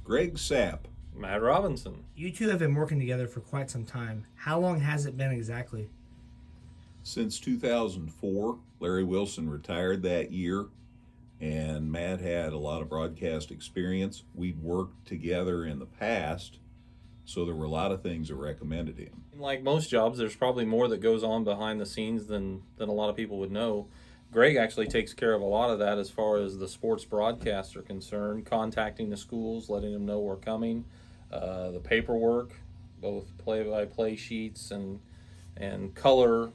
Greg Sapp. Matt Robinson. You two have been working together for quite some time. How long has it been exactly? Since 2004, Larry Wilson retired that year, and Matt had a lot of broadcast experience. We'd worked together in the past, so there were a lot of things that recommended him. Like most jobs, there's probably more that goes on behind the scenes than a lot of people would know. Greg actually takes care of a lot of that as far as the sports broadcasts are concerned, contacting the schools, letting them know we're coming, the paperwork, both play-by-play sheets and color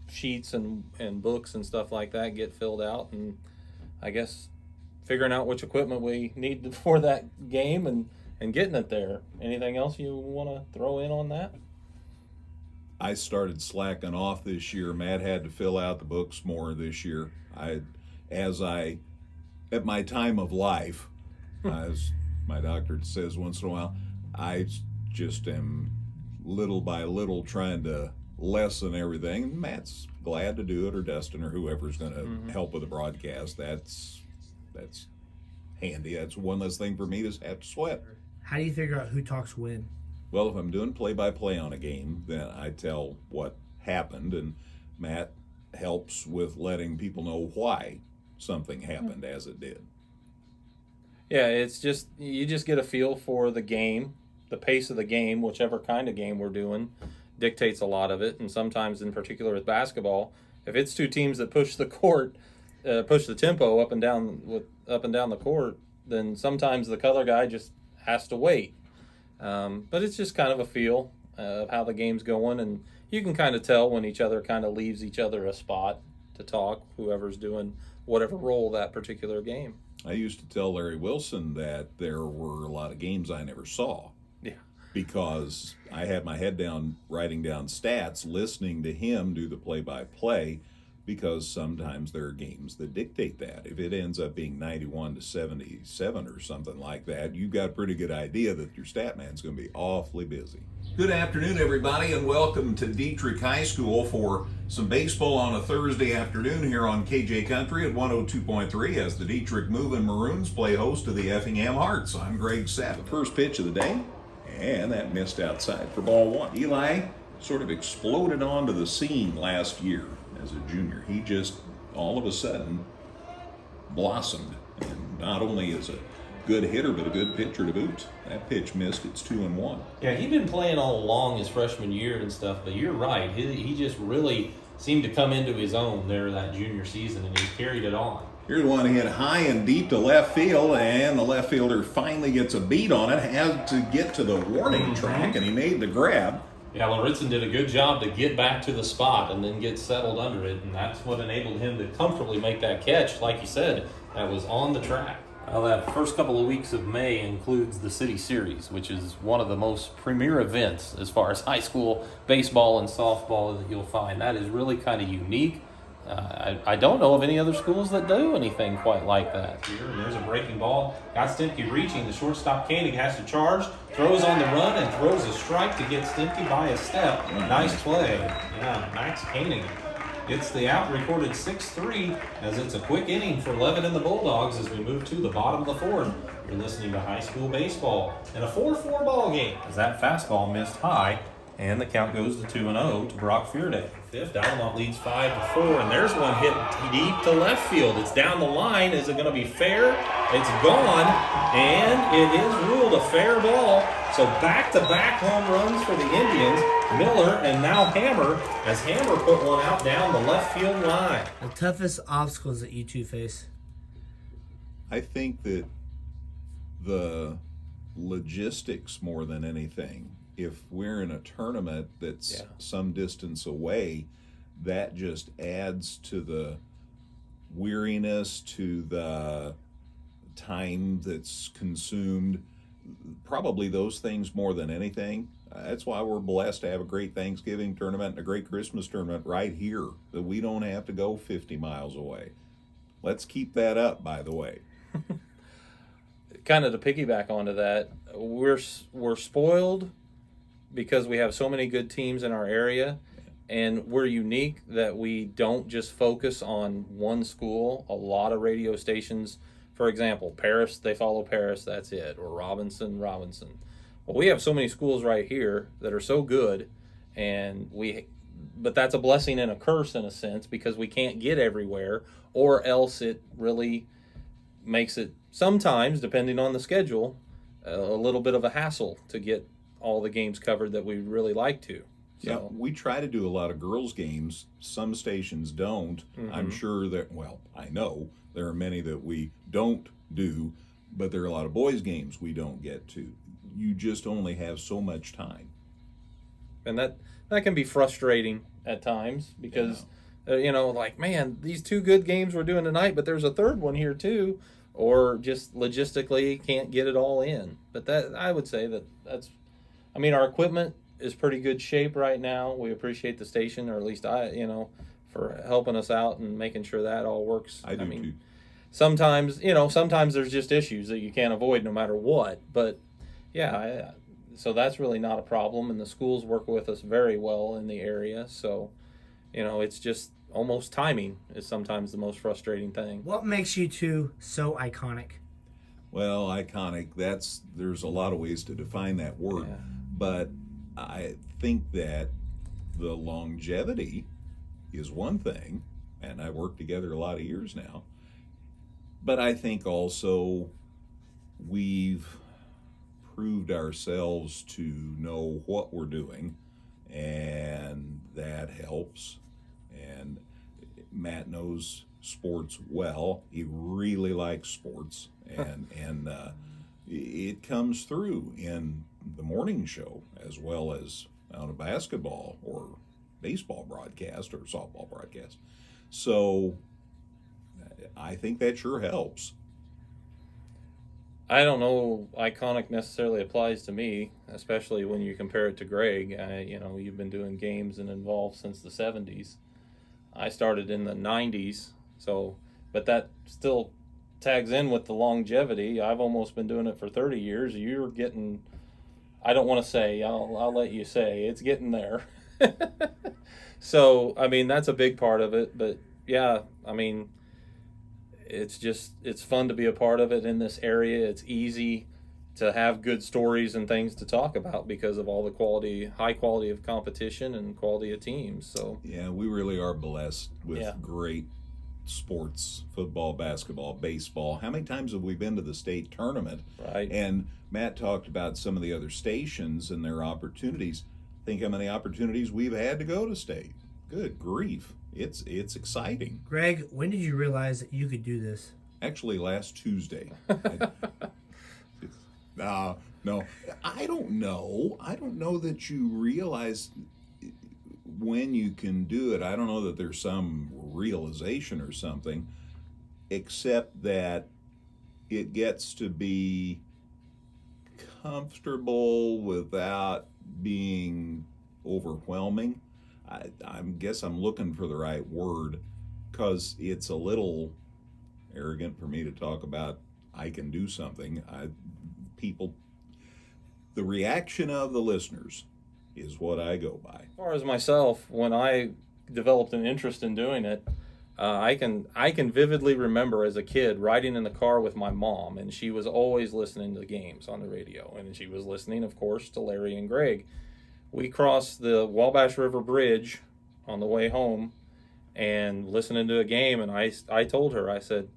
sheets and books and stuff like that get filled out, and I guess figuring out which equipment we need for that game and getting it there. Anything else you want to throw in on that? I started slacking off this year. Matt had to fill out the books more this year. At my time of life, as my doctor says once in a while, I just am little by little trying to lessen everything. Matt's glad to do it, or Dustin, or whoever's going to help with the broadcast. That's handy. That's one less thing for me to have to sweat. How do you figure out who talks when? Well, if I'm doing play-by-play on a game, then I tell what happened, and Matt helps with letting people know why something happened as it did. Yeah, it's just you just get a feel for the game, the pace of the game, whichever kind of game we're doing, dictates a lot of it. And sometimes, in particular with basketball, if it's two teams that push the court, push the tempo up and down the court, then sometimes the color guy just has to wait. But it's just kind of a feel of how the game's going, and you can kind of tell when each other kind of leaves each other a spot to talk, whoever's doing whatever role that particular game. I used to tell Larry Wilson that there were a lot of games I never saw. Yeah. Because I had my head down writing down stats, listening to him do the play-by-play, because sometimes there are games that dictate that. If it ends up being 91 to 77 or something like that, you've got a pretty good idea that your stat man's going to be awfully busy. Good afternoon, everybody, and welcome to Dietrich High School for some baseball on a Thursday afternoon here on KJ Country at 102.3 as the Dietrich Moving Maroons play host to the Effingham Hearts. I'm Greg Sapp. First pitch of the day, and that missed outside for ball one. Eli sort of exploded onto the scene last year as a junior. He just all of a sudden blossomed, and not only is a good hitter but a good pitcher to boot. That pitch missed. It's 2-1. Yeah, he'd been playing all along his freshman year and stuff, but you're right. He just really seemed to come into his own there that junior season, and he carried it on. Here's one hit high and deep to left field, and the left fielder finally gets a beat on it. Had to get to the warning track, and he made the grab. Yeah, Lorenzen did a good job to get back to the spot and then get settled under it, and that's what enabled him to comfortably make that catch, like you said, that was on the track. Well, that first couple of weeks of May includes the City Series, which is one of the most premier events as far as high school baseball and softball that you'll find. That is really kind of unique. I don't know of any other schools that do anything quite like that. Here, and there's a breaking ball. Got Stemke reaching. The shortstop Koenig has to charge. Throws on the run and throws a strike to get Stemke by a step. Nice play. Yeah, Max Koenig gets the out, recorded 6-3, as it's a quick inning for Levitt and the Bulldogs as we move to the bottom of the fourth. You're listening to high school baseball in a 4-4 ball game. As that fastball missed high, and the count goes to 2-0 to Brock Fearday. Fifth, Altamont leads 5-4, and there's one hit deep to left field. It's down the line. Is it going to be fair? It's gone, and it is ruled a fair ball. So back-to-back home runs for the Indians. Miller and now Hammer, as Hammer put one out down the left field line. The toughest obstacles that you two face? I think that the logistics more than anything. If we're in a tournament that's some distance away, that just adds to the weariness, to the time that's consumed. Probably those things more than anything. That's why we're blessed to have a great Thanksgiving tournament and a great Christmas tournament right here, that we don't have to go 50 miles away. Let's keep that up, by the way. Kind of to piggyback onto that, we're spoiled because we have so many good teams in our area, and we're unique that we don't just focus on one school. A lot of radio stations For example, Paris, they follow Paris, that's it, or Robinson. Well, we have so many schools right here that are so good, and but that's a blessing and a curse in a sense because we can't get everywhere, or else it really makes it sometimes, depending on the schedule, a little bit of a hassle to get all the games covered that we really like to. Yeah, So, we try to do a lot of girls' games. Some stations don't. I'm sure that, well, I know there are many that we don't do, but there are a lot of boys' games we don't get to. You just only have so much time. and that can be frustrating at times because like, man, these two good games we're doing tonight, but there's a third one here too, or just logistically can't get it all in. But that, I would say that's, I mean, our equipment is pretty good shape right now. We appreciate the station, or at least for helping us out and making sure that all works. I do too. Sometimes there's just issues that you can't avoid no matter what. But yeah, so that's really not a problem, and the schools work with us very well in the area. So, it's just almost timing is sometimes the most frustrating thing. What makes you two so iconic? Well, iconic, there's a lot of ways to define that word, Yeah. but I think that the longevity is one thing, and I've worked together a lot of years now. But I think also we've proved ourselves to know what we're doing, and that helps. And Matt knows sports well. He really likes sports, and it comes through in the morning show as well as on a basketball or baseball broadcast or softball broadcast. So I think that sure helps. I don't know iconic necessarily applies to me, especially when you compare it to Greg. You've been doing games and involved since the 70s. I started in the 90s, but that still tags in with the longevity. I've almost been doing it for 30 years. You're getting, I don't want to say, I'll let you say, it's getting there. So, I mean, that's a big part of it, but yeah, I mean, it's fun to be a part of it in this area. It's easy to have good stories and things to talk about because of all the high quality of competition and quality of teams. So yeah, we really are blessed with Yeah. great sports, football, basketball, baseball. How many times have we been to the state tournament? right. And Matt talked about some of the other stations and their opportunities. Think how many opportunities we've had to go to state. Good grief. It's exciting. Greg, when did you realize that you could do this? Actually, last Tuesday. No, I don't know. I don't know that you realize when you can do it. I don't know that there's some realization or something, except that it gets to be comfortable without being overwhelming. I guess I'm looking for the right word, because it's a little arrogant for me to talk about I can do something. The reaction of the listeners is what I go by. As far as myself, when I developed an interest in doing it, I can vividly remember as a kid riding in the car with my mom, and she was always listening to the games on the radio, and she was listening, of course, to Larry and Greg. We crossed the Wabash River Bridge on the way home and listening to a game, and I told her, I said,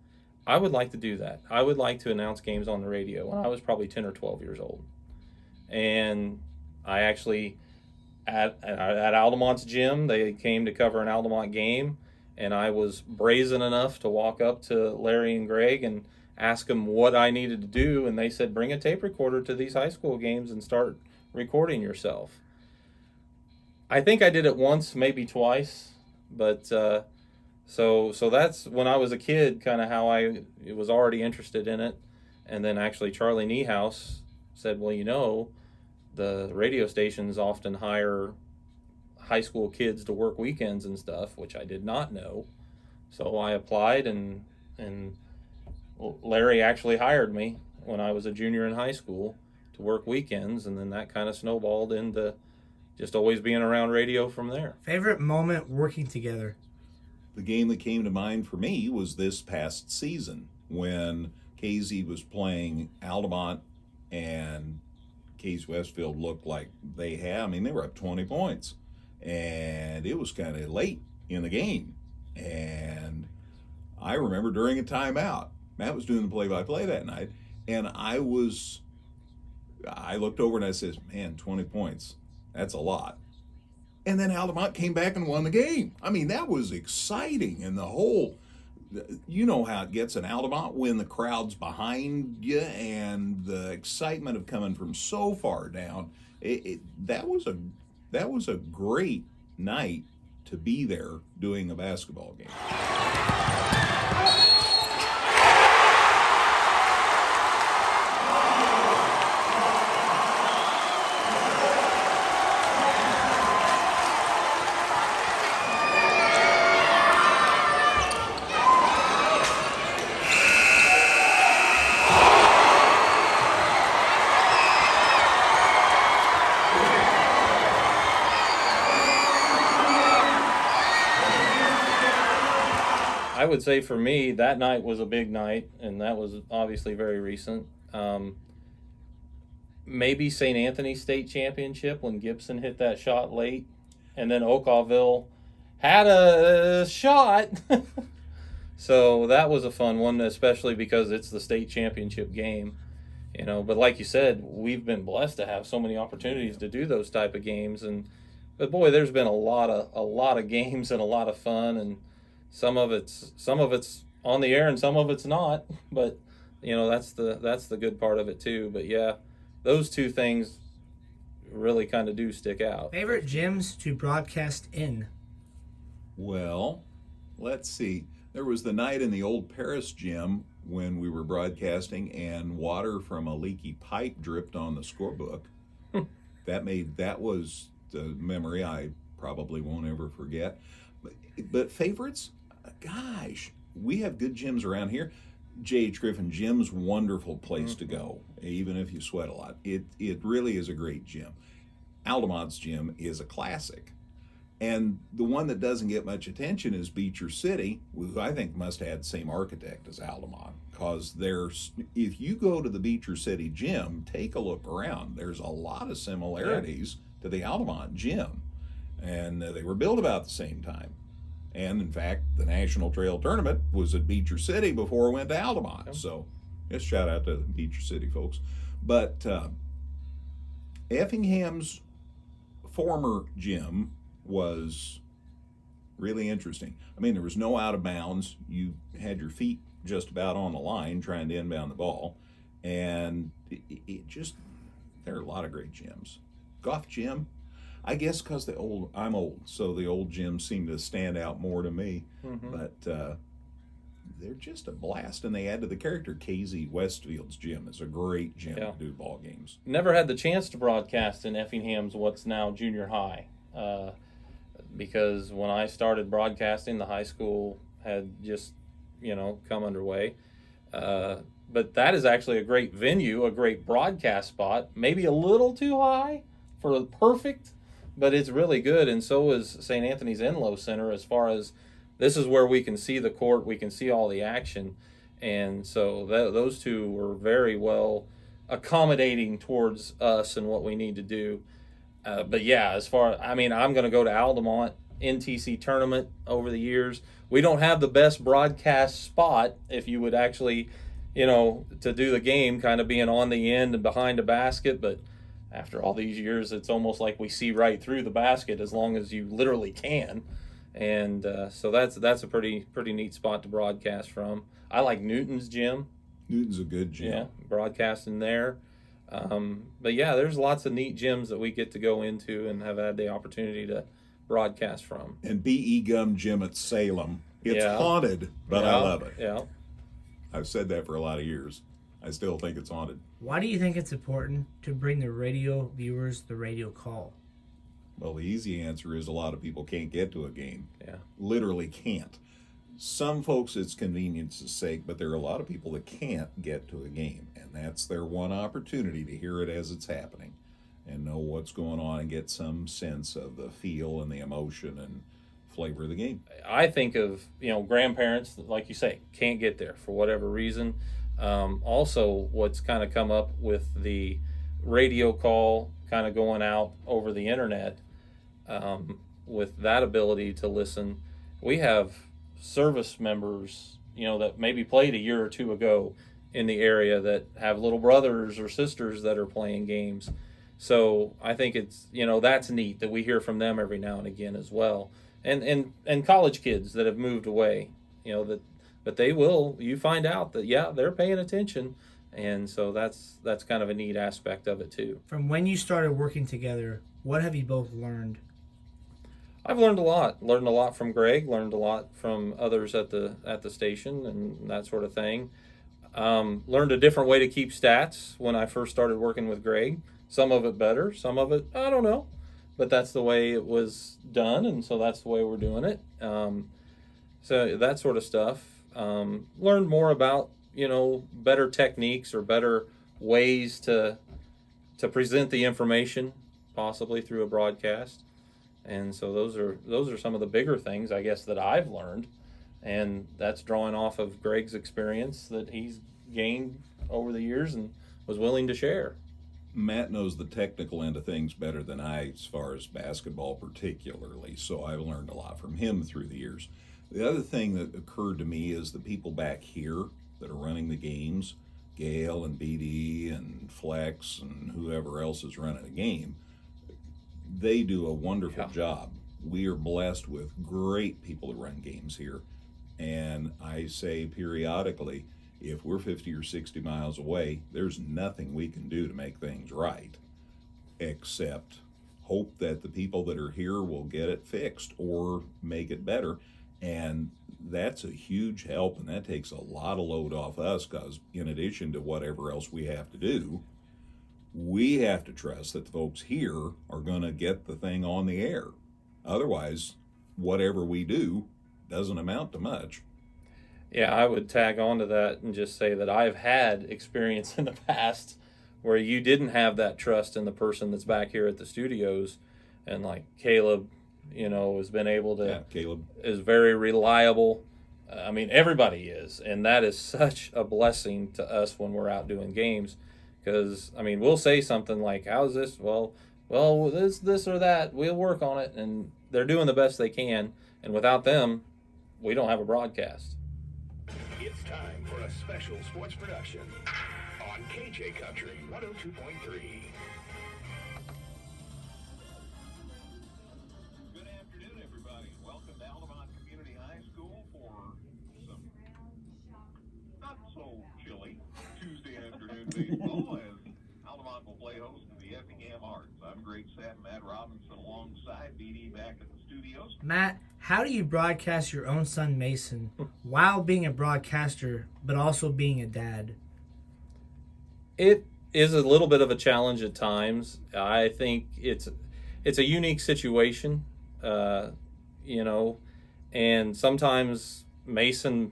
I would like to do that. I would like to announce games on the radio when I was probably 10 or 12 years old. And I actually, at Altamont's gym, they came to cover an Altamont game, and I was brazen enough to walk up to Larry and Greg and ask them what I needed to do, and they said, bring a tape recorder to these high school games and start recording yourself. I think I did it once, maybe twice, but so that's when I was a kid, kind of how I was already interested in it. And then actually Charlie Niehaus said, well, the radio stations often hire high school kids to work weekends and stuff, which I did not know. So I applied, and Larry actually hired me when I was a junior in high school to work weekends, and then that kind of snowballed into just always being around radio from there. Favorite moment working together? The game that came to mind for me was this past season when KZ was playing Altamont, and Case Westfield looked like they were up 20 points. And it was kind of late in the game. And I remember during a timeout, Matt was doing the play-by-play that night, and I looked over and I said, man, 20 points, that's a lot. And then Altamont came back and won the game. That was exciting. And the whole, you know how it gets in Altamont when the crowd's behind you and the excitement of coming from so far down. That was a great night to be there doing a basketball game. I would say for me, that night was a big night, and that was obviously very recent. Maybe St. Anthony State Championship when Gibson hit that shot late, and then Okawville had a shot. So that was a fun one, especially because it's the state championship game. But like you said, we've been blessed to have so many opportunities to do those type of games, but boy, there's been a lot of games and a lot of fun, and some of it's on the air and some of it's not, but that's the good part of it too. But yeah, those two things really kind of do stick out. Favorite gyms to broadcast in? Well, let's see. There was the night in the old Paris gym when we were broadcasting and water from a leaky pipe dripped on the scorebook. That was the memory I probably won't ever forget. But favorites? Gosh, we have good gyms around here. J.H. Griffin Gym's wonderful place to go, even if you sweat a lot. It really is a great gym. Altamont's gym is a classic. And the one that doesn't get much attention is Beecher City, who I think must have had the same architect as Altamont. Because if you go to the Beecher City gym, take a look around. There's a lot of similarities to the Altamont gym. And they were built about the same time. And in fact, the National Trail Tournament was at Beecher City before it went to Altamont. Yep. So just shout out to Beecher City folks. But Effingham's former gym was really interesting. There was no out of bounds. You had your feet just about on the line trying to inbound the ball. And there are a lot of great gyms. Goff Gym, I guess because I'm old, so the old gyms seem to stand out more to me. Mm-hmm. But they're just a blast, and they add to the character. KZ Westfield's gym is a great gym to do ball games. Never had the chance to broadcast in Effingham's what's now junior high, because when I started broadcasting, the high school had just come underway. But that is actually a great venue, a great broadcast spot. Maybe a little too high for the perfect, but it's really good, and so is St. Anthony's Enlow Center as far as this is where we can see the court, we can see all the action, and so those two were very well accommodating towards us and what we need to do. But yeah, as far, I'm going to go to Altamont NTC tournament over the years. We don't have the best broadcast spot if you would actually, to do the game kind of being on the end and behind a basket, but after all these years, it's almost like we see right through the basket as long as you literally can. And so that's a pretty neat spot to broadcast from. I like Newton's gym. Newton's a good gym. Yeah, broadcasting there. But yeah, there's lots of neat gyms that we get to go into and have had the opportunity to broadcast from. And B.E. Gum Gym at Salem. It's haunted, but I love it. Yeah. I've said that for a lot of years. I still think it's haunted. Why do you think it's important to bring the radio viewers the radio call? Well, the easy answer is a lot of people can't get to a game. Yeah. Literally can't. Some folks, it's convenience's sake, but there are a lot of people that can't get to a game, and that's their one opportunity to hear it as it's happening and know what's going on and get some sense of the feel and the emotion and flavor of the game. I think of, grandparents that, like you say, can't get there for whatever reason. Also, what's kind of come up with the radio call kind of going out over the internet, with that ability to listen, we have service members, that maybe played a year or two ago in the area that have little brothers or sisters that are playing games. So I think it's, that's neat that we hear from them every now and again as well. And college kids that have moved away, that but you find out that, yeah, they're paying attention. And so that's kind of a neat aspect of it too. From when you started working together, what have you both learned? I've learned a lot. Learned a lot from Greg. Learned a lot from others at the station and that sort of thing. Learned a different way to keep stats when I first started working with Greg. Some of it better, some of it I don't know, but that's the way it was done, and so that's the way we're doing it. So that sort of stuff. Learned more about better techniques or better ways to present the information, possibly through a broadcast. And so those are some of the bigger things, I guess, that I've learned, and that's drawing off of Greg's experience that he's gained over the years and was willing to share. Matt knows the technical end of things better than I, as far as basketball particularly, so I've learned a lot from him through the years. The other thing that occurred to me is the people back here that are running the games, Gail and BD and Flex and whoever else is running a game, they do a wonderful job. We are blessed with great people to run games here. And I say periodically, if we're 50 or 60 miles away, there's nothing we can do to make things right, except hope that the people that are here will get it fixed or make it better. And that's a huge help, and that takes a lot of load off us, because in addition to whatever else we have to do, we have to trust that the folks here are going to get the thing on the air. Otherwise, whatever we do doesn't amount to much. Yeah, I would tag on to that and just say that I've had experience in the past where you didn't have that trust in the person that's back here at the studios, and like Caleb, has been able to. Yeah, Caleb is very reliable. I mean, everybody is, and that is such a blessing to us when we're out doing games, because we'll say something like, "How's this?" Well, this or that. We'll work on it, and they're doing the best they can. And without them, we don't have a broadcast. It's time for a special sports production on KJ Country 102.3. Good afternoon, everybody. Welcome to Altamont Community High School for some not so chilly Tuesday afternoon baseball as Altamont will play host to the Effingham Arts. I'm Greg Sapp, Matt Robinson alongside BD back at the studios. Matt, how do you broadcast your own son Mason while being a broadcaster, but also being a dad? It is a little bit of a challenge at times. I think it's a unique situation, and sometimes Mason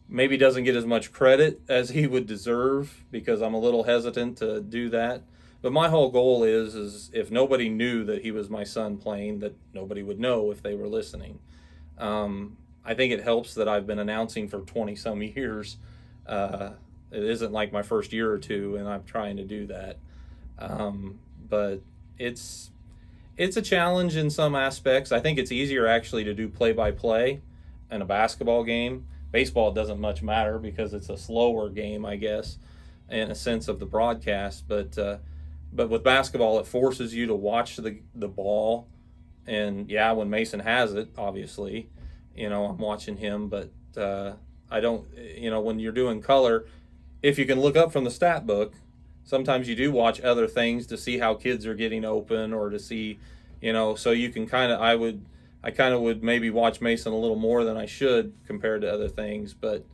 maybe doesn't get as much credit as he would deserve because I'm a little hesitant to do that. But my whole goal is if nobody knew that he was my son playing, that nobody would know if they were listening. I think it helps that I've been announcing for 20-some years. It isn't like my first year or two, and I'm trying to do that. But it's a challenge in some aspects. I think it's easier actually to do play-by-play in a basketball game. Baseball doesn't much matter because it's a slower game, I guess, in a sense of the broadcast. But with basketball, it forces you to watch the ball. And, yeah, when Mason has it, obviously, I'm watching him. But I don't, when you're doing color, if you can look up from the stat book, sometimes you do watch other things to see how kids are getting open or to see, so you can I kind of would maybe watch Mason a little more than I should compared to other things. But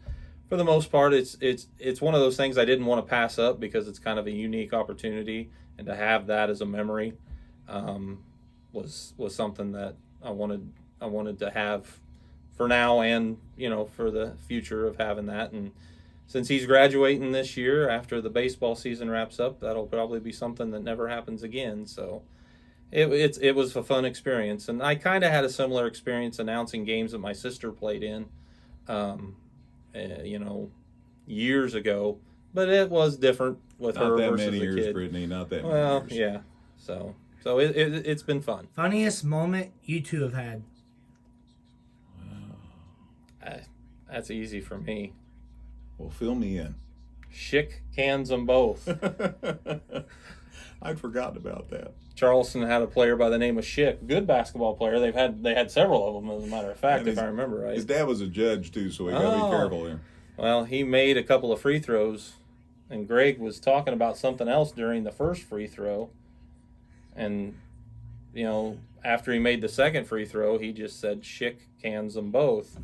for the most part, it's one of those things I didn't want to pass up because it's kind of a unique opportunity, and to have that as a memory was something that I wanted to have for now and for the future of having that. And since he's graduating this year after the baseball season wraps up, that'll probably be something that never happens again. So it was a fun experience, and I kind of had a similar experience announcing games that my sister played in. years ago, but it was different with Not her that versus many the years, kid. Brittany. Not that many Well, years. yeah. So it's been fun. Funniest moment you two have had? That's easy for me. Well, fill me in. Schick cans them both. I'd forgotten about that. Charleston had a player by the name of Schick, good basketball player. They had several of them, as a matter of fact, And if I remember right. His dad was a judge too, so we got to Oh. be careful there. Well, he made a couple of free throws, and Greg was talking about something else during the first free throw. And, after he made the second free throw, he just said, Schick cans them both.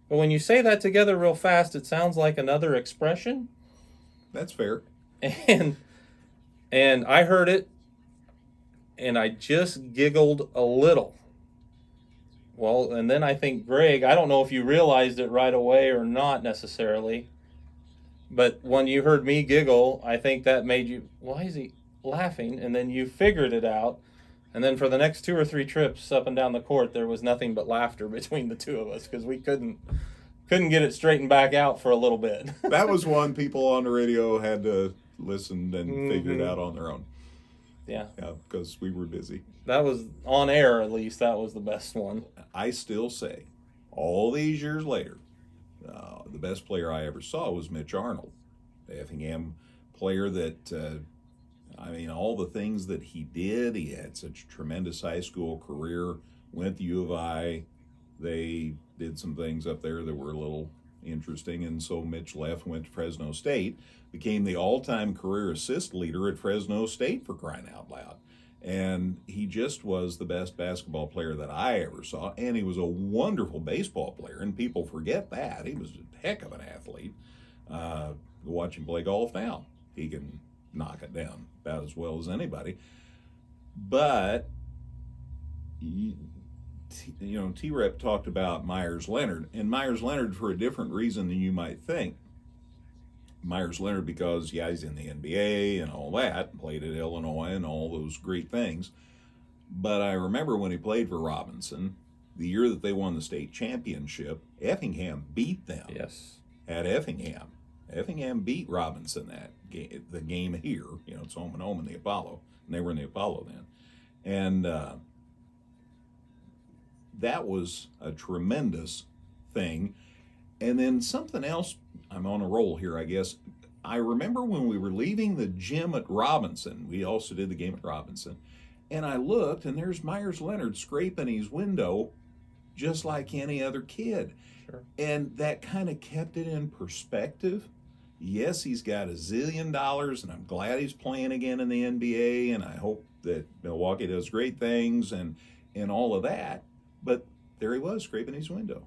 But when you say that together real fast, it sounds like another expression. That's fair. And I heard it, and I just giggled a little. Well, and then I think, Greg, I don't know if you realized it right away or not necessarily, but when you heard me giggle, I think that made you, why is he laughing? And then you figured it out. And then for the next 2 or 3 trips up and down the court, there was nothing but laughter between the two of us because we couldn't get it straightened back out for a little bit. That was one people on the radio had to listen and figure it out on their own. Yeah. Yeah, because we were busy. That was on air, at least. That was the best one. I still say, all these years later, the best player I ever saw was Mitch Arnold, the Effingham player that, all the things that he did. He had such a tremendous high school career, went to U of I. They did some things up there that were a little interesting, and so Mitch left, went to Fresno State, became the all-time career assist leader at Fresno State, for crying out loud. And he just was the best basketball player that I ever saw, and he was a wonderful baseball player, and people forget that. He was a heck of an athlete. Go watch him play golf now. He can knock it down about as well as anybody. But, T-Rep talked about Myers-Leonard, and Myers-Leonard for a different reason than you might think. Myers-Leonard because, he's in the NBA and all that, played at Illinois and all those great things. But I remember when he played for Robinson, the year that they won the state championship, Effingham beat them. Yes. At Effingham. Effingham beat Robinson the game here. It's home and home in the Apollo. And they were in the Apollo then. And that was a tremendous thing. And then something else, I'm on a roll here, I guess. I remember when we were leaving the gym at Robinson, we also did the game at Robinson, and I looked, and there's Myers-Leonard scraping his window just like any other kid. Sure. And that kind of kept it in perspective. Yes, he's got $1 zillion, and I'm glad he's playing again in the NBA, and I hope that Milwaukee does great things and all of that. But there he was, scraping his window.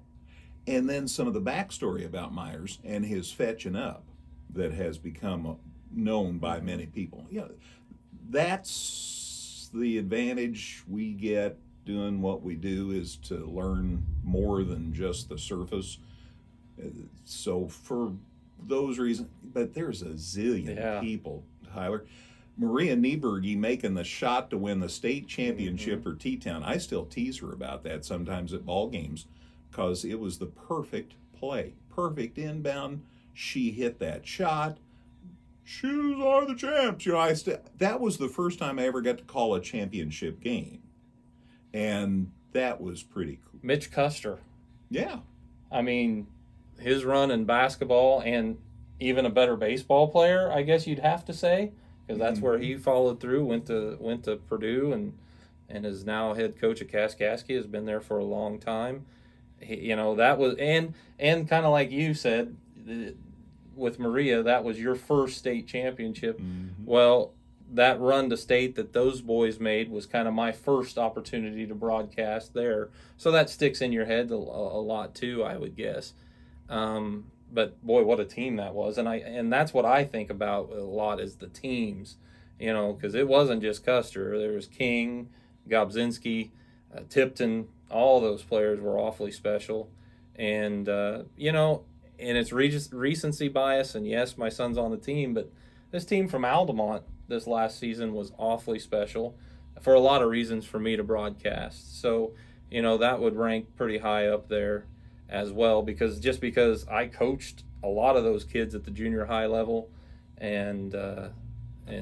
And then some of the backstory about Myers and his fetching up that has become known by many people. That's the advantage we get doing what we do, is to learn more than just the surface. So for those reasons, but there's a zillion people, Tyler. Maria Nieberge making the shot to win the state championship for T-Town. I still tease her about that sometimes at ball games because it was the perfect play, perfect inbound. She hit that shot. Shoes are the champs. That was the first time I ever got to call a championship game, and that was pretty cool. Mitch Custer. Yeah. His run in basketball and even a better baseball player, I guess you'd have to say, because that's where he followed through, went to Purdue and is now head coach at Kaskaskia, has been there for a long time. That was, and kind of like you said, with Maria, that was your first state championship. Mm-hmm. Well, that run to state that those boys made was kind of my first opportunity to broadcast there. So that sticks in your head a lot too, I would guess. But boy, what a team that was. And that's what I think about a lot is the teams, because it wasn't just Custer. There was King, Gobzinski, Tipton. All those players were awfully special. And, and it's recency bias. And yes, my son's on the team, but this team from Altamont this last season was awfully special for a lot of reasons for me to broadcast. So, that would rank pretty high up there as well, because I coached a lot of those kids at the junior high level, and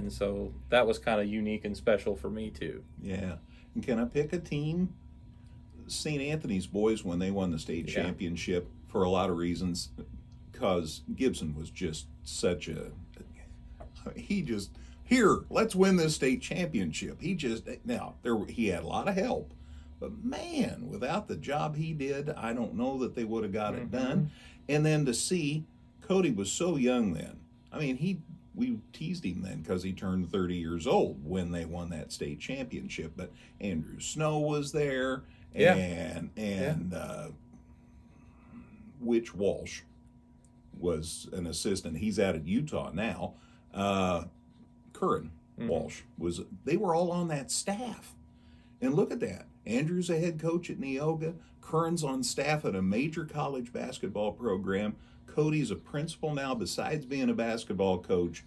so that was kind of unique and special for me too. Yeah. And can I pick a team? St. Anthony's boys, when they won the state championship, for a lot of reasons, because Gibson was just such a, here, let's win this state championship. He had a lot of help, but man, without the job he did, I don't know that they would have got it done. And then to see, Cody was so young then. I mean, we teased him then because he turned 30 years old when they won that state championship. But Andrew Snow was there, and Witch Walsh was an assistant. He's out at Utah now. Curran Walsh they were all on that staff. And look at that. Andrew's a head coach at Neoga. Curran's on staff at a major college basketball program. Cody's a principal now besides being a basketball coach.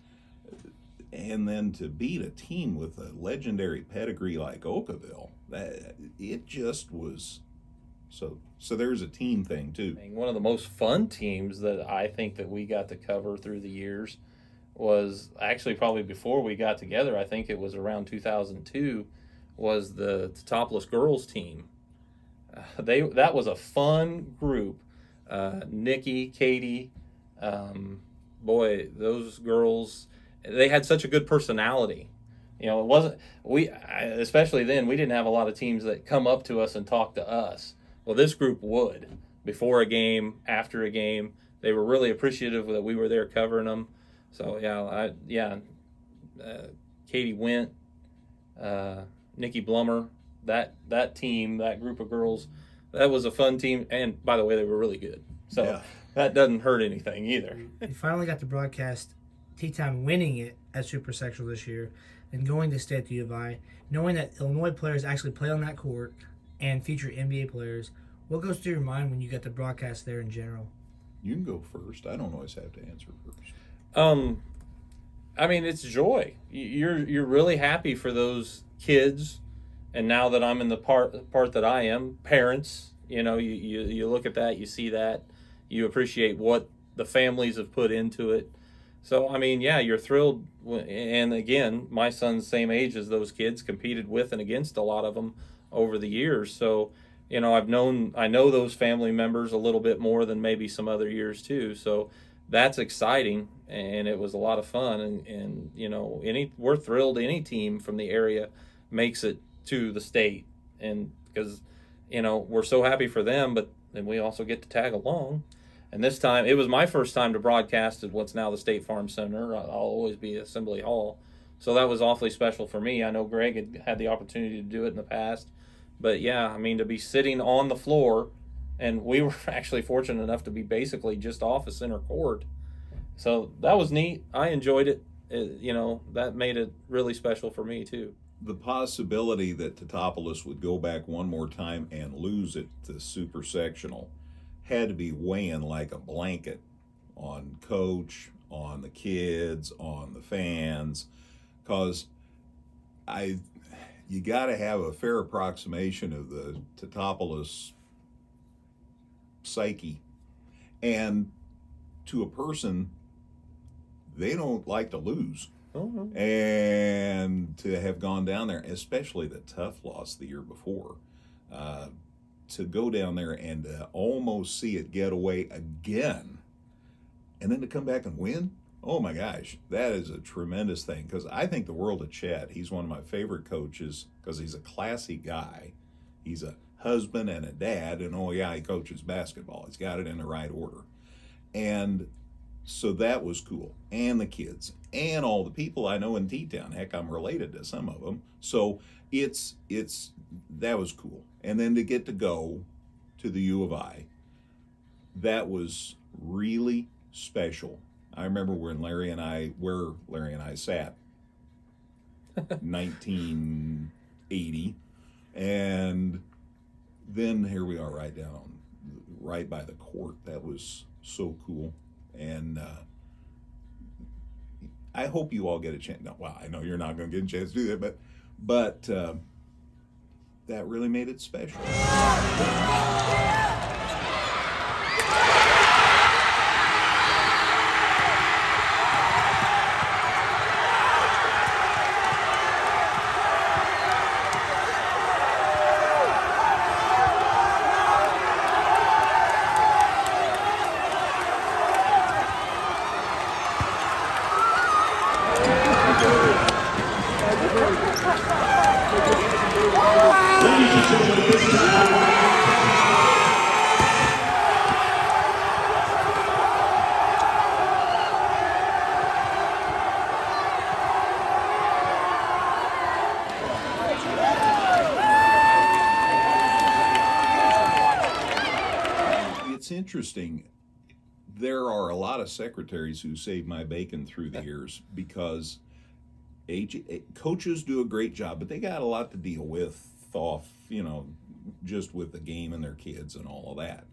And then to beat a team with a legendary pedigree like Oakville, it just was so there's a team thing too. One of the most fun teams that I think that we got to cover through the years was actually probably before we got together. I think it was around 2002, was the Topless girls team. That was a fun group. Nikki, Katie, boy, those girls, they had such a good personality. You know, it wasn't, especially then, we didn't have a lot of teams that come up to us and talk to us. Well, this group would. Before a game, after a game, they were really appreciative that we were there covering them. So, Katie Went, Nikki Blummer, that team, that group of girls, that was a fun team. And, by the way, they were really good. So, that doesn't hurt anything either. We finally got to broadcast T-Town winning it at Super Sectional this year and going to stay at the U of I, knowing that Illinois players actually play on that court and feature NBA players. What goes through your mind when you get to broadcast there in general? You can go first. I don't always have to answer first. I mean, it's joy. You're really happy for those kids, and now that I'm in the part that I am, parents. You know, you look at that, you see that, you appreciate what the families have put into it. So, I mean, yeah, you're thrilled. And again, my son's same age as those kids, competed with and against a lot of them over the years. So, you know, I know those family members a little bit more than maybe some other years too. So that's exciting, and it was a lot of fun. And you know, we're thrilled any team from the area makes it to the state, and because, you know, we're so happy for them, but then we also get to tag along. And this time, it was my first time to broadcast at what's now the State Farm Center. I'll always be at Assembly Hall. So that was awfully special for me. I know Greg had the opportunity to do it in the past. But yeah, I mean, to be sitting on the floor, and we were actually fortunate enough to be basically just off of center court. So that was neat. I enjoyed it. You know, that made it really special for me too. The possibility that Teutopolis would go back one more time and lose it to Super Sectional had to be weighing like a blanket on Coach, on the kids, on the fans, because you got to have a fair approximation of the Teutopolis psyche. And to a person, they don't like to lose. Mm-hmm. And to have gone down there, especially the tough loss the year before, to go down there and to almost see it get away again, and then to come back and win, oh my gosh, that is a tremendous thing. Because I think the world of Chad. He's one of my favorite coaches because he's a classy guy. He's a husband and a dad, and oh yeah, he coaches basketball. He's got it in the right order. And so that was cool. And the kids and all the people I know in T-Town. Heck, I'm related to some of them. So that was cool. And then to get to go to the U of I, that was really special. I remember when Larry and I sat 1980, and then here we are right by the court. That was so cool. And I hope you all get a chance. No, well, I know you're not going to get a chance to do that, but that really made it special. It's interesting. There are a lot of secretaries who saved my bacon through the years because coaches do a great job, but they got a lot to deal with off, just with the game and their kids and all of that.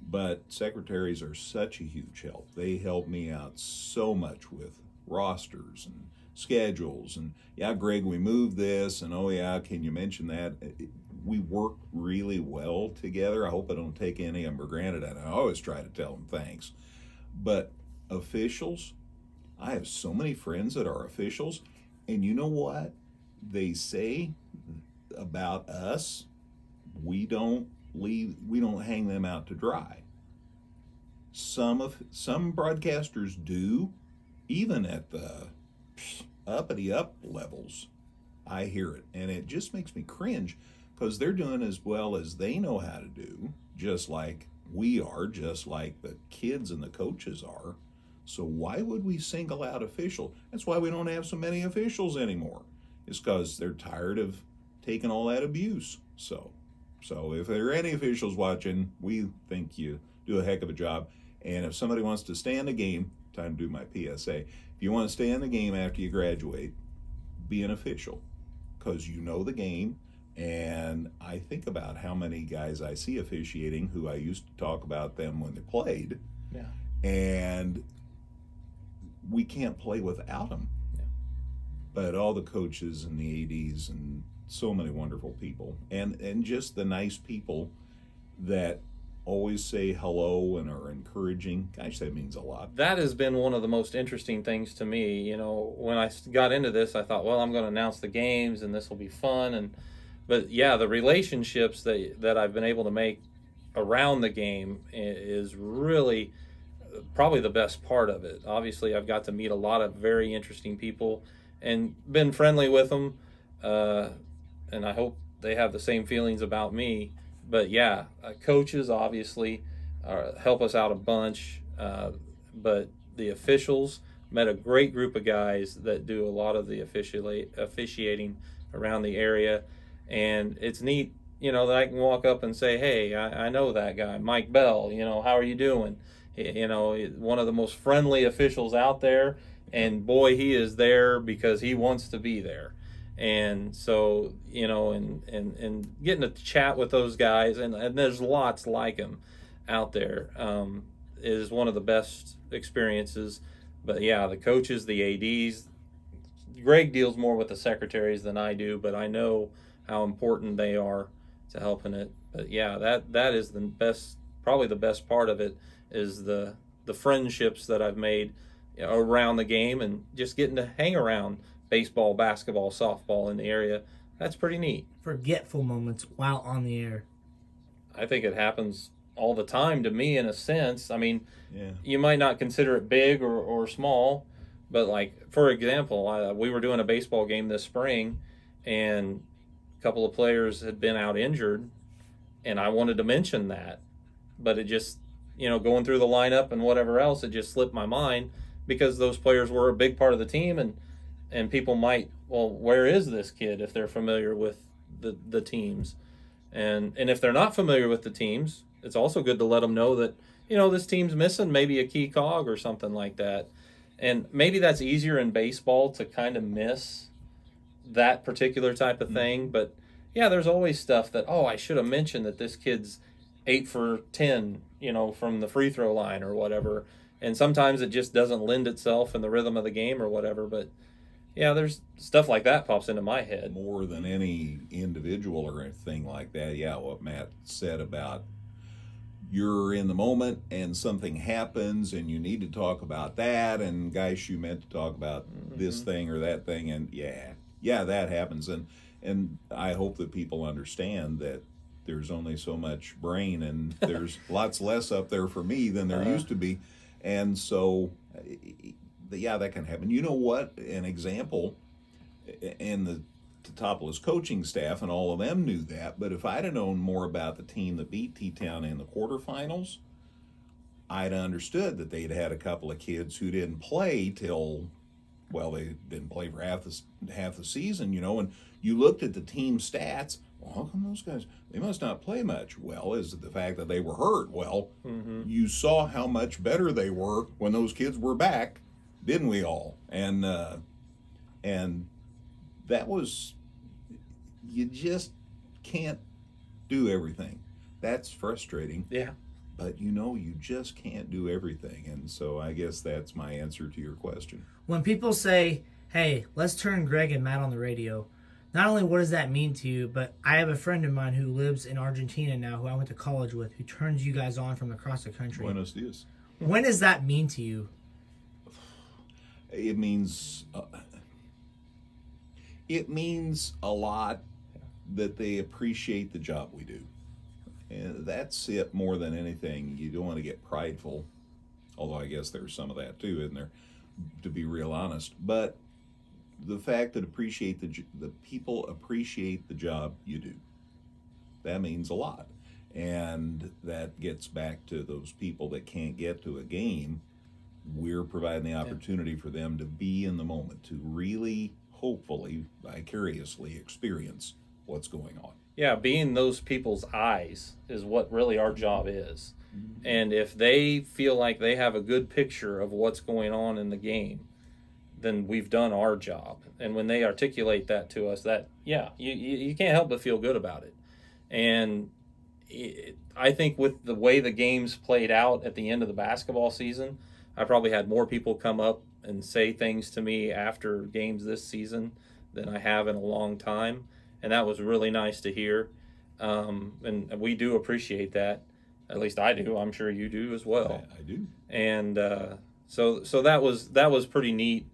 But secretaries are such a huge help. They help me out so much with rosters and schedules. And yeah, Greg, we moved this, and oh yeah, can you mention that? We work really well together. I hope I don't take any of them for granted, and I always try to tell them thanks. But officials, I have so many friends that are officials, and you know what they say about us? We don't hang them out to dry. Some broadcasters do, even at the uppity up levels. I hear it, and it just makes me cringe because they're doing as well as they know how to do, just like we are, just like the kids and the coaches are. So why would we single out officials? That's why we don't have so many officials anymore. It's because they're tired of taking all that abuse. So if there are any officials watching, we think you do a heck of a job. And if somebody wants to stay in the game, time to do my PSA. If you want to stay in the game after you graduate, be an official because you know the game. And I think about how many guys I see officiating who I used to talk about them when they played. Yeah. And we can't play without them. Yeah. But all the coaches and the ADs and so many wonderful people and just the nice people that always say hello and are encouraging. Gosh, that means a lot. That has been one of the most interesting things to me. When I got into this, I thought, well, I'm going to announce the games and this will be fun. But yeah, the relationships that I've been able to make around the game is really probably the best part of it. Obviously, I've got to meet a lot of very interesting people and been friendly with them. And I hope they have the same feelings about me. But yeah, coaches obviously help us out a bunch. But the officials, met a great group of guys that do a lot of the officiating around the area. And it's neat, that I can walk up and say, hey, I know that guy, Mike Bell, how are you doing? One of the most friendly officials out there. And boy, he is there because he wants to be there. And so, and getting to chat with those guys, and there's lots like him out there, is one of the best experiences. But yeah, the coaches, the ADs, Greg deals more with the secretaries than I do, but I know how important they are to helping it. But yeah, that is the best, probably the best part of it is the friendships that I've made around the game and just getting to hang around baseball, basketball, softball in the area. That's pretty neat. Forgetful moments while on the air. I think it happens all the time to me in a sense. I mean, Yeah. you might not consider it big or small, but like, for example, we were doing a baseball game this spring and a couple of players had been out injured and I wanted to mention that, but it just, going through the lineup and whatever else, it just slipped my mind because those players were a big part of the team and people might, well, where is this kid if they're familiar with the teams? And if they're not familiar with the teams, it's also good to let them know that, this team's missing maybe a key cog or something like that. And maybe that's easier in baseball to kind of miss that particular type of thing. But yeah, there's always stuff that, I should have mentioned that this kid's 8 for 10, from the free throw line or whatever. And sometimes it just doesn't lend itself in the rhythm of the game or whatever. But yeah, there's stuff like that pops into my head. More than any individual or anything like that. Yeah, what Matt said about you're in the moment and something happens and you need to talk about that, and gosh, you meant to talk about this thing or that thing, and yeah, that happens. And I hope that people understand that there's only so much brain and there's lots less up there for me than there used to be. And so, yeah, that can happen. You know what? An example in the the Topless coaching staff, and all of them knew that. But if I'd have known more about the team that beat T-Town in the quarterfinals, I'd understood that they'd had a couple of kids who didn't play till, well, they didn't play for half the season, and you looked at the team stats. Well, how come those guys, they must not play much? Well, is it the fact that they were hurt? Well, you saw how much better they were when those kids were back, didn't we all? And that was, you just can't do everything. That's frustrating. Yeah. But you just can't do everything. And so I guess that's my answer to your question. When people say, hey, let's turn Greg and Matt on the radio, not only what does that mean to you, but I have a friend of mine who lives in Argentina now, who I went to college with, who turns you guys on from across the country. Buenos dias. When does that mean to you? It means a lot that they appreciate the job we do. And that's it more than anything. You don't want to get prideful, although I guess there's some of that too, isn't there, to be real honest. But the fact that the people appreciate the job you do, that means a lot. And that gets back to those people that can't get to a game. We're providing the opportunity for them to be in the moment, to really, hopefully, vicariously experience what's going on. Yeah, being those people's eyes is what really our job is. And if they feel like they have a good picture of what's going on in the game, then we've done our job. And when they articulate that to us, that, you can't help but feel good about it. And I think with the way the games played out at the end of the basketball season, I probably had more people come up and say things to me after games this season than I have in a long time. And that was really nice to hear. And we do appreciate that. At least I do. I'm sure you do as well. I do. And so that was pretty neat.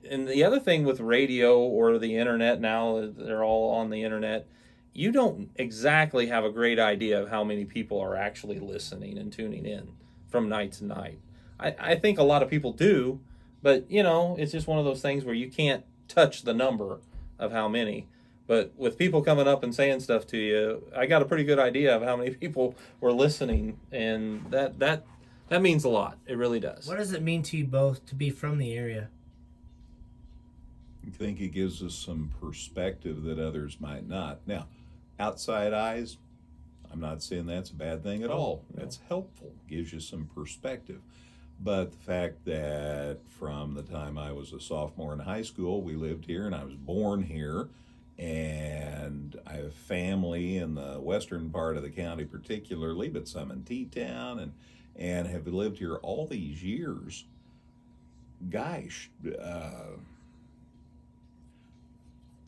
And the other thing with radio or the internet now, they're all on the internet, you don't exactly have a great idea of how many people are actually listening and tuning in from night to night. I think a lot of people do, but, it's just one of those things where you can't touch the number of how many. But with people coming up and saying stuff to you, I got a pretty good idea of how many people were listening, and that means a lot. It really does. What does it mean to you both to be from the area? I think it gives us some perspective that others might not. Now, outside eyes, I'm not saying that's a bad thing at all. That's helpful. Gives you some perspective. But the fact that from the time I was a sophomore in high school, we lived here and I was born here, and I have family in the western part of the county particularly, but some in T-Town, and have lived here all these years. Gosh, a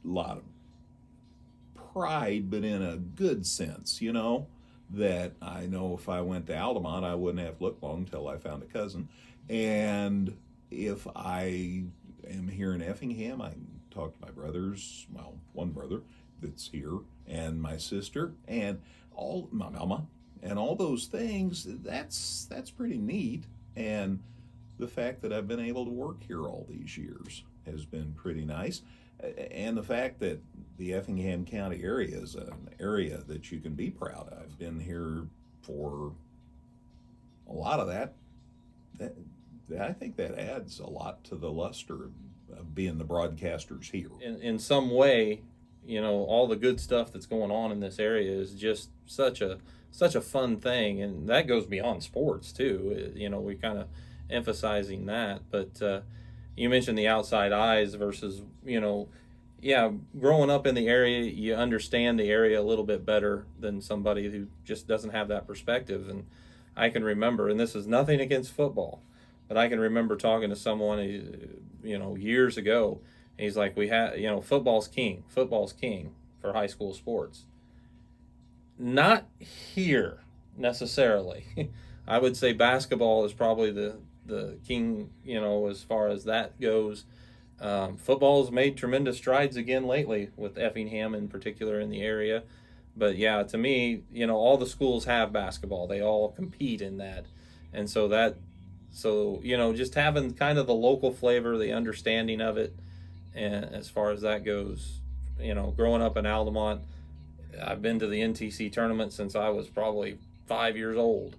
lot of pride, but in a good sense, that I know if I went to Altamont, I wouldn't have to look long until I found a cousin. And if I am here in Effingham, I can talk to my brothers, well, one brother that's here, and my sister, and all my mama, and all those things. That's pretty neat. And the fact that I've been able to work here all these years has been pretty nice. And the fact that the Effingham County area is an area that you can be proud of. I've been here for a lot of that. I think that adds a lot to the luster of being the broadcasters here. In some way, all the good stuff that's going on in this area is just such a fun thing, and that goes beyond sports too. We kind of emphasizing that, but you mentioned the outside eyes versus, growing up in the area, you understand the area a little bit better than somebody who just doesn't have that perspective. And I can remember, and this is nothing against football, but I can remember talking to someone, years ago, and he's like, football's king for high school sports. Not here necessarily. I would say basketball is probably the king, as far as that goes. Football's made tremendous strides again lately with Effingham in particular in the area. But yeah, to me, all the schools have basketball. They all compete in that. And so just having kind of the local flavor, the understanding of it, and as far as that goes, growing up in Altamont, I've been to the NTC tournament since I was probably 5 years old,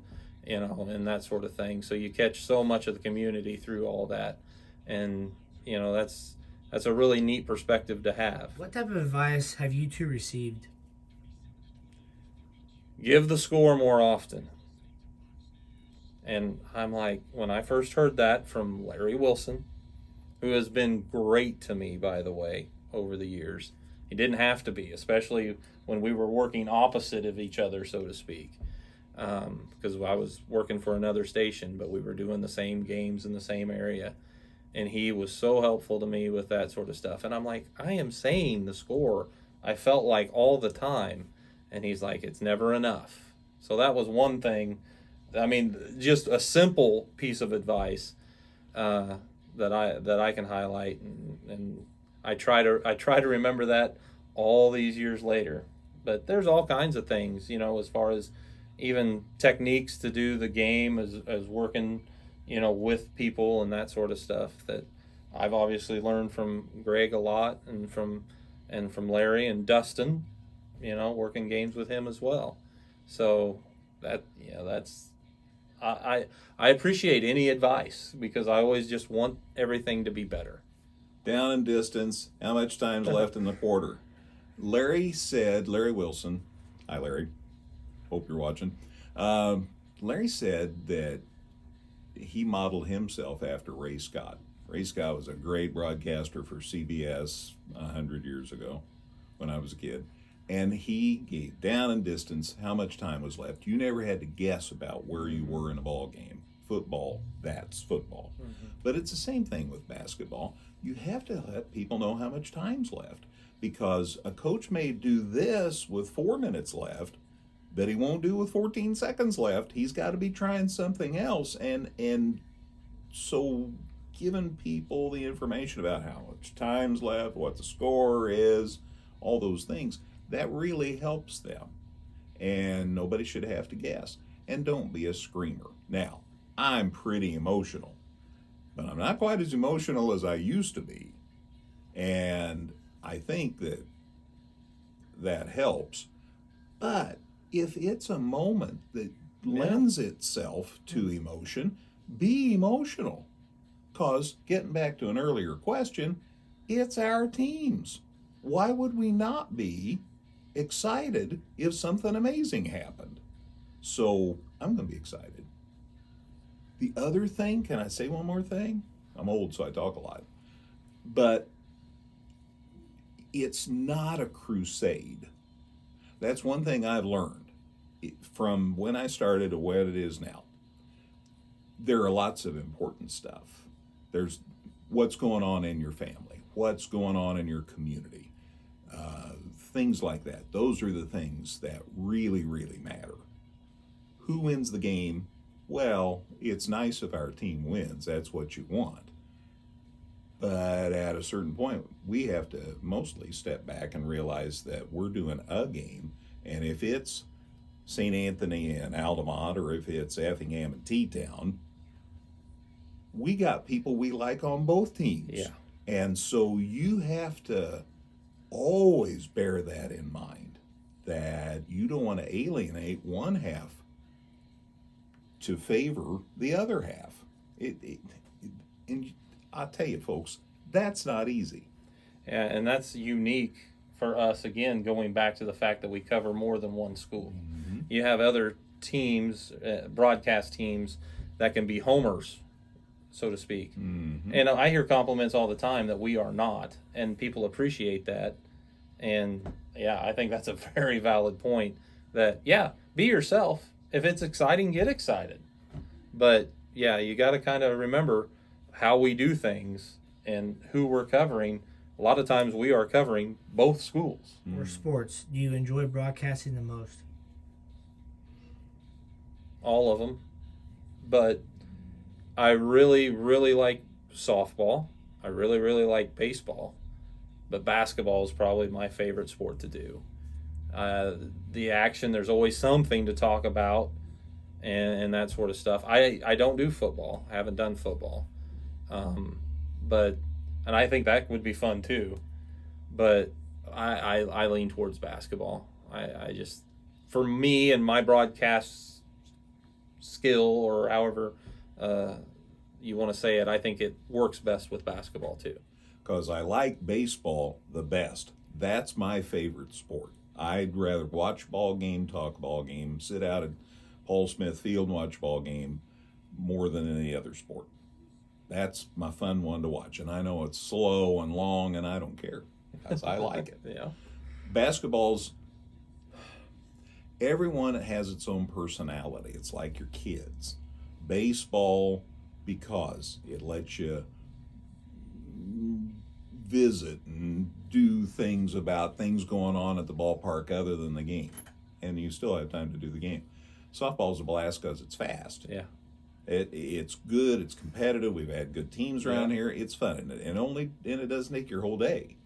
and that sort of thing. So you catch so much of the community through all that, and that's a really neat perspective to have. What type of advice have you two received? Give the score more often. And I'm like, when I first heard that from Larry Wilson, who has been great to me, by the way, over the years. He didn't have to be, especially when we were working opposite of each other, so to speak. Because I was working for another station, but we were doing the same games in the same area. And he was so helpful to me with that sort of stuff. And I'm like, I am saying the score, I felt like all the time. And he's like, it's never enough. So that was one thing. I mean, just a simple piece of advice that I can highlight, and I try to remember that all these years later. But there's all kinds of things, as far as even techniques to do the game as working, with people and that sort of stuff that I've obviously learned from Greg a lot, and from Larry and Dustin, working games with him as well. So that's I appreciate any advice, because I always just want everything to be better. Down and distance, how much time's left in the quarter? Larry Wilson, hi Larry, hope you're watching. Larry said that he modeled himself after Ray Scott. Ray Scott was a great broadcaster for CBS 100 years ago when I was a kid. And he gave down and distance how much time was left. You never had to guess about where you were in a ball game. Football, that's football. Mm-hmm. But it's the same thing with basketball. You have to let people know how much time's left, because a coach may do this with 4 minutes left that he won't do with 14 seconds left. He's got to be trying something else. And so giving people the information about how much time's left, what the score is, all those things, that really helps them. And nobody should have to guess. And don't be a screamer. Now, I'm pretty emotional, but I'm not quite as emotional as I used to be. And I think that helps. But if it's a moment that lends itself to emotion, be emotional. Because, getting back to an earlier question, it's our teams. Why would we not be excited if something amazing happened? So I'm going to be excited. The other thing, can I say one more thing? I'm old, so I talk a lot. But it's not a crusade. That's one thing I've learned from when I started to what it is now. There are lots of important stuff. There's what's going on in your family, what's going on in your community. Things like that. Those are the things that really, really matter. Who wins the game? Well, it's nice if our team wins. That's what you want. But at a certain point, we have to mostly step back and realize that we're doing a game. And if it's St. Anthony and Altamont, or if it's Effingham and T-Town, we got people we like on both teams. Yeah. And so you have to always bear that in mind, that you don't want to alienate one half to favor the other half. And I'll tell you, folks, that's not easy. Yeah, and that's unique for us, again, going back to the fact that we cover more than one school. Mm-hmm. You have other teams, broadcast teams, that can be homers, so to speak. Mm-hmm. And I hear compliments all the time that we are not, and people appreciate that. And yeah, I think that's a very valid point, that, yeah, be yourself. If it's exciting, get excited. But yeah, you got to kind of remember how we do things and who we're covering. A lot of times we are covering both schools. Or sports do you enjoy broadcasting the most? All of them. But I really, really like softball. I really, really like baseball. But basketball is probably my favorite sport to do. The action, there's always something to talk about, and that sort of stuff. I don't do football. I haven't done football. And I think that would be fun too. But I lean towards basketball. I just, for me and my broadcast skill, or however you want to say it, I think it works best with basketball too. Because I like baseball the best. That's my favorite sport. I'd rather watch ball game, talk ball game, sit out at Paul Smith Field and watch ball game more than any other sport. That's my fun one to watch. And I know it's slow and long, and I don't care because I like it. Yeah. Basketball's, everyone has its own personality. It's like your kids. Baseball, because it lets you visit and do things about things going on at the ballpark other than the game, and you still have time to do the game. Softball's a blast because it's fast. Yeah. It's good. It's competitive. We've had good teams around here. It's fun, and it doesn't take your whole day.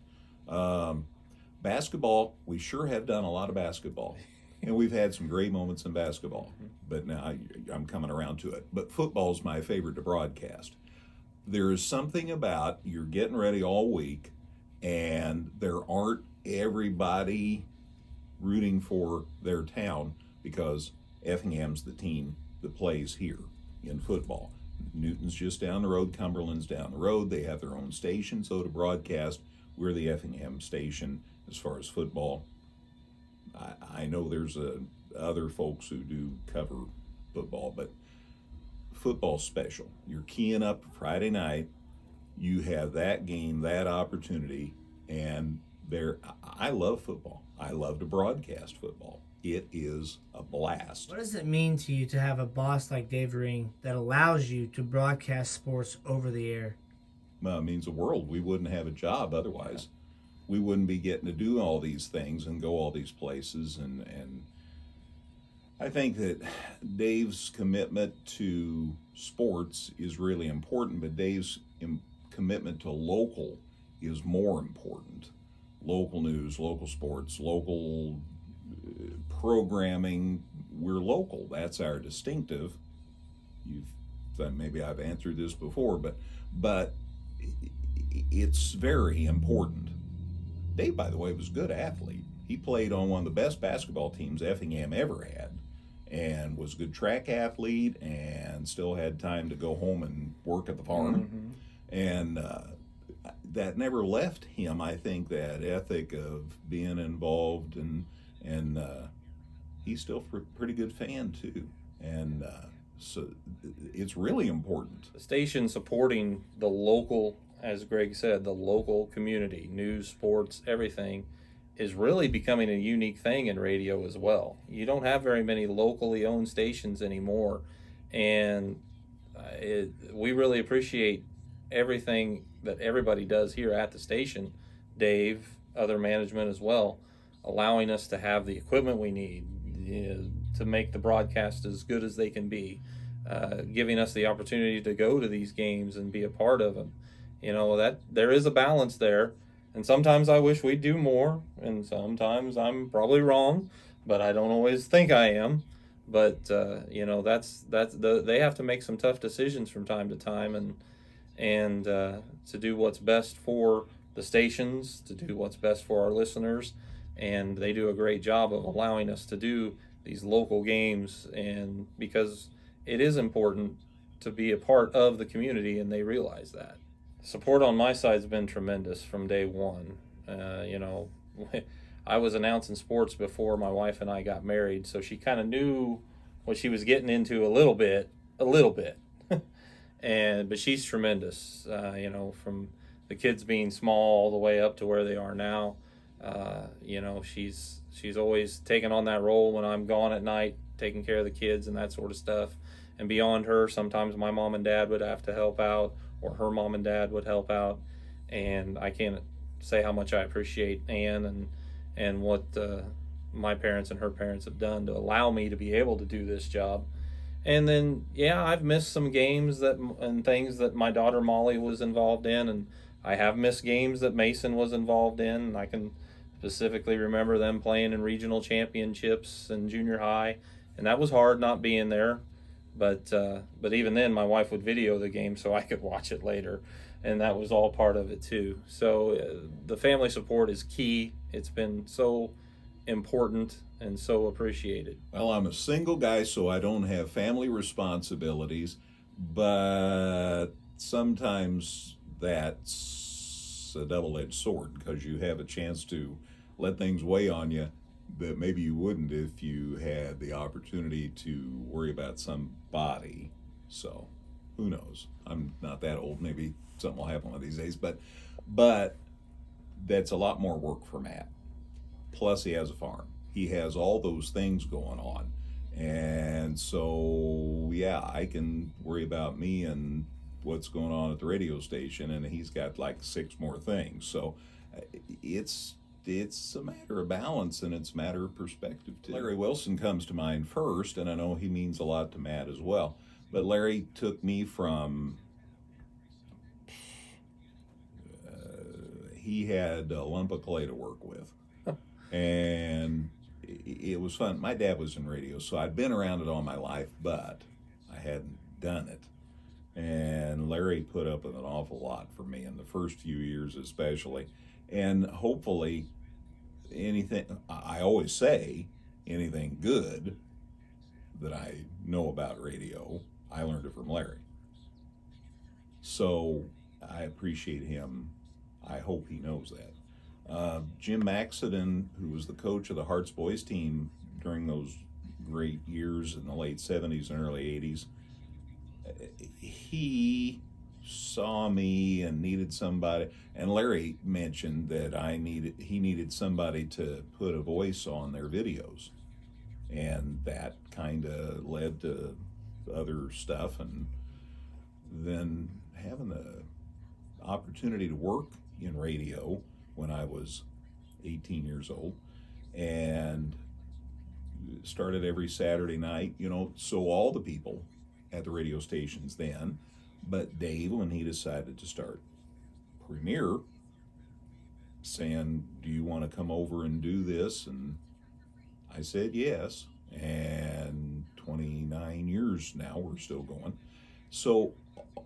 Basketball, we sure have done a lot of basketball, and we've had some great moments in basketball. But now I'm coming around to it. But football's my favorite to broadcast. There is something about you're getting ready all week, and there aren't everybody rooting for their town because Effingham's the team that plays here in football. Newton's just down the road, Cumberland's down the road. They have their own station, so to broadcast, we're the Effingham station as far as football. I know there's other folks who do cover football, but football's special. You're keying up Friday night, you have that game, that opportunity, and I love football. I love to broadcast football. It is a blast. What does it mean to you to have a boss like Dave Ring that allows you to broadcast sports over the air? Well, it means the world. We wouldn't have a job otherwise. We wouldn't be getting to do all these things and go all these places. And I think that Dave's commitment to sports is really important, but Dave's commitment to local is more important. Local news, local sports, local programming. We're local. That's our distinctive. Maybe I've answered this before, but it's very important. Dave, by the way, was a good athlete. He played on one of the best basketball teams Effingham ever had, and was a good track athlete, and still had time to go home and work at the farm. And that never left him. I think that ethic of being involved, and he's still a pretty good fan too. And so it's really important. The station supporting the local, as Greg said, the local community, news, sports, everything, is really becoming a unique thing in radio as well. You don't have very many locally owned stations anymore, and we really appreciate everything that everybody does here at the station. Dave, other management as well, allowing us to have the equipment we need to make the broadcast as good as they can be, giving us the opportunity to go to these games and be a part of them. That there is a balance there, and sometimes I wish we'd do more, and sometimes I'm probably wrong, but I don't always think I am. But they have to make some tough decisions from time to time, and to do what's best for the stations, to do what's best for our listeners, and they do a great job of allowing us to do these local games, and because it is important to be a part of the community, and they realize that. Support on my side has been tremendous from day one. I was announcing sports before my wife and I got married, so she kind of knew what she was getting into a little bit. But she's tremendous, from the kids being small all the way up to where they are now. She's always taken on that role when I'm gone at night, taking care of the kids and that sort of stuff. And beyond her, sometimes my mom and dad would have to help out, or her mom and dad would help out. And I can't say how much I appreciate Ann and what my parents and her parents have done to allow me to be able to do this job. And then, I've missed some games and things that my daughter Molly was involved in, and I have missed games that Mason was involved in. And I can specifically remember them playing in regional championships in junior high, and that was hard not being there. But even then, my wife would video the game so I could watch it later, and that was all part of it too. So the family support is key. It's been so important and so appreciated. Well, I'm a single guy, so I don't have family responsibilities, but sometimes that's a double-edged sword because you have a chance to let things weigh on you that maybe you wouldn't if you had the opportunity to worry about somebody. So, who knows? I'm not that old. Maybe something will happen one of these days, but that's a lot more work for Matt. Plus, he has a farm. He has all those things going on. And so, yeah, I can worry about me and what's going on at the radio station, and he's got like 6 more things. So, it's a matter of balance, and it's a matter of perspective too. Larry Wilson comes to mind first, and I know he means a lot to Matt as well. But Larry took me from he had a lump of clay to work with, and it was fun. My dad was in radio, so I'd been around it all my life, but I hadn't done it. And Larry put up with an awful lot for me in the first few years, especially. And hopefully, anything, I always say, anything good that I know about radio, I learned it from Larry. So I appreciate him. I hope he knows that. Jim Maxiden, who was the coach of the Hearts boys team during those great years in the late 70s and early 80s, he saw me and needed somebody, and Larry mentioned that he needed somebody to put a voice on their videos, and that kind of led to other stuff, and then having the opportunity to work in radio when I was 18 years old, and started every Saturday night, so all the people at the radio stations then, but Dave, when he decided to start Premier, saying, do you want to come over and do this? And I said yes, and 29 years now, we're still going. So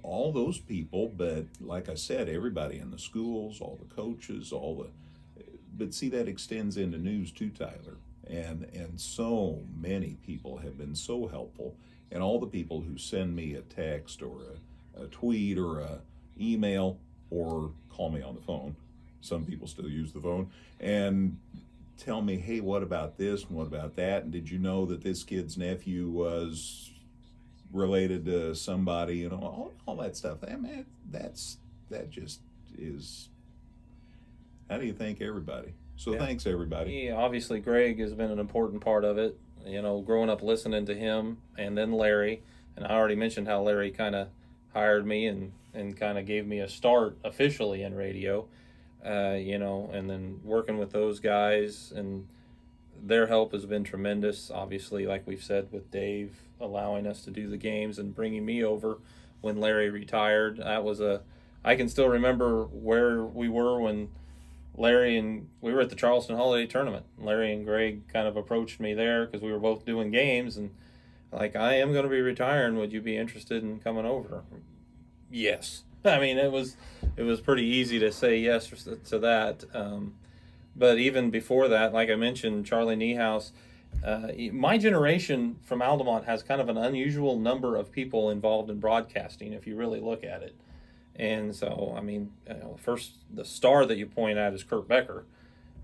all those people, but like I said, everybody in the schools, all the coaches, but see, that extends into news too, Tyler. And so many people have been so helpful, and all the people who send me a text or a tweet or a email or call me on the phone. Some people still use the phone and tell me, hey, what about this and what about that? And did you know that this kid's nephew was related to somebody? All that stuff. Man, that just is. How do you thank everybody? So yeah. Thanks everybody. Yeah, obviously Greg has been an important part of it. Growing up listening to him, and then Larry, and I already mentioned how Larry kind of hired me and kind of gave me a start officially in radio, and then working with those guys, and their help has been tremendous. Obviously, like we've said, with Dave allowing us to do the games and bringing me over when Larry retired. I can still remember where we were when we were at the Charleston Holiday Tournament. Larry and Greg kind of approached me there because we were both doing games, and like, I am going to be retiring. Would you be interested in coming over? Yes. I mean, it was pretty easy to say yes to that. But even before that, like I mentioned, Charlie Niehaus, my generation from Altamont has kind of an unusual number of people involved in broadcasting, if you really look at it. And so, I mean, first, the star that you point at is Kurt Becker.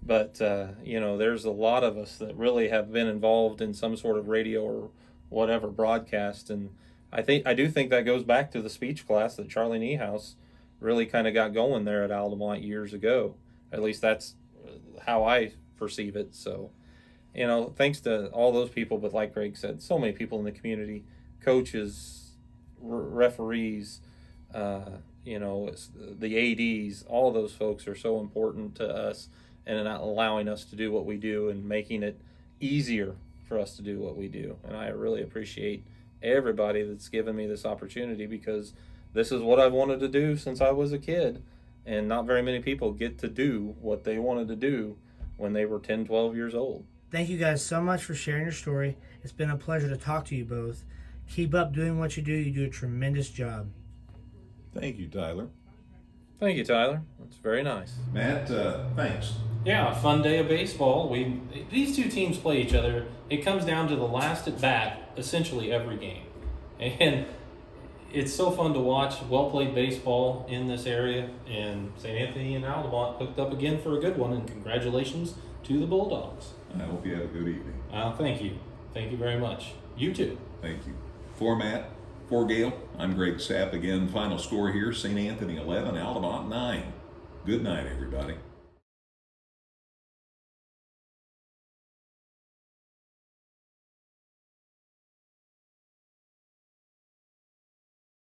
But, there's a lot of us that really have been involved in some sort of radio or whatever broadcast. And I do think that goes back to the speech class that Charlie Niehaus really kind of got going there at Altamont years ago. At least that's how I perceive it. So, thanks to all those people, but like Greg said, so many people in the community, coaches, referees, the ADs, all those folks are so important to us and allowing us to do what we do and making it easier for us to do what we do. And I really appreciate everybody that's given me this opportunity, because this is what I've wanted to do since I was a kid, and not very many people get to do what they wanted to do when they were 10, 12 years old. Thank you guys so much for sharing your story. It's been a pleasure to talk to you both. Keep up doing what you do. You do a tremendous job. Thank you, Tyler. Thank you, Tyler. That's very nice. Matt, thanks. Yeah, a fun day of baseball. These two teams play each other. It comes down to the last at bat, essentially every game, and it's so fun to watch well played baseball in this area. And St. Anthony and Altamont hooked up again for a good one. And congratulations to the Bulldogs. I hope you have a good evening. Thank you very much. You too. Thank you. For Matt, for Gail, I'm Greg Sapp again. Final score here: St. Anthony 11, Altamont 9. Good night, everybody.